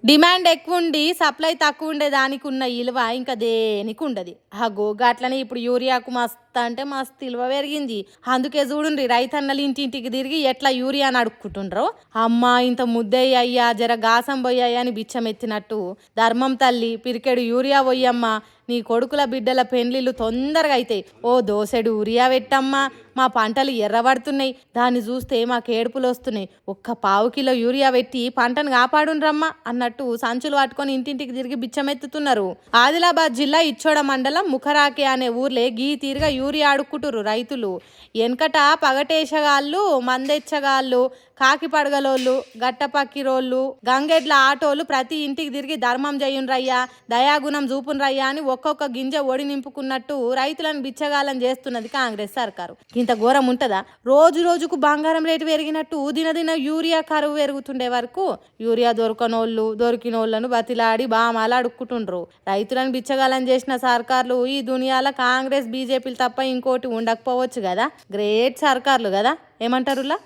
Demand ఎక్కువ ఉండి supply తక్కువ ఉండే దానికి ఉన్న విలువ ఇంకా దేనికి ఉండదు. గట్లనే ఇప్పుడు యూరియాకు మస్తు అంటే మస్తు విలువ పెరిగింది. అందుకే చూడుండ్రి రైతన్నలు ఇంటింటికి తిరిగి ఎట్లా యూరియాని అడుక్కుంటుండ్రో. అమ్మ ఇంత ముద్దయ్య అయ్యా జర గాసం పోయాయి అని బిచ్చమెత్తినట్టు ధర్మం తల్లి పిరికెడు యూరియా పోయమ్మా, నీ కొడుకుల బిడ్డల పెండ్లిళ్ళు తొందరగా అవుతాయి, ఓ దోసెడు యూరియా పెట్టమ్మా, మా పంటలు ఎర్రబడుతున్నాయి, దాన్ని చూస్తే మాకు ఏడుపులు వస్తున్నాయి, ఒక్క పావు కిలో యూరియా పెట్టి పంటను కాపాడుండ్రమ్మా అన్నట్టు సంచులు పట్టుకొని ఇంటింటికి తిరిగి బిచ్చమెత్తుతున్నారు. ఆదిలాబాద్ జిల్లా ఇచ్చోడ మండలం ముఖరాకే అనే ఊర్లే గీ తీరుగా యూరియా అడుక్కుంటురు రైతులు. వెనకట పగటేసగాళ్ళు, మందెచ్చగాళ్ళు, కాకి పడగలోళ్ళు, గట్టపక్కిరోళ్ళు, గంగెడ్ల ఆటోలు ప్రతి ఇంటికి తిరిగి ధర్మం చేయుండ్రయ్యా, దయాగుణం చూపుండ్రయ్యా అని ఒక్కొక్క గింజ ఒడి నింపుకున్నట్టు రైతులను బిచ్చగాలం చేస్తున్నది కాంగ్రెస్ సర్కారు. ఇంత ఘోరం ఉంటుందా? రోజు రోజుకు బంగారం రేటు పెరిగినట్టు దినదిన యూరియా కరువు పెరుగుతుండే వరకు యూరియా దొరికినోళ్ళను బతిలాడి బామాలు అడుక్కుంటుండ్రు. రైతులను బిచ్చగాలం చేసిన సర్కార్లు ఈ దునియాల కాంగ్రెస్ బీజేపీలు తప్ప ఇంకోటి ఉండకపోవచ్చు కదా. గ్రేట్ సర్కార్లు కదా, ఏమంటారులా?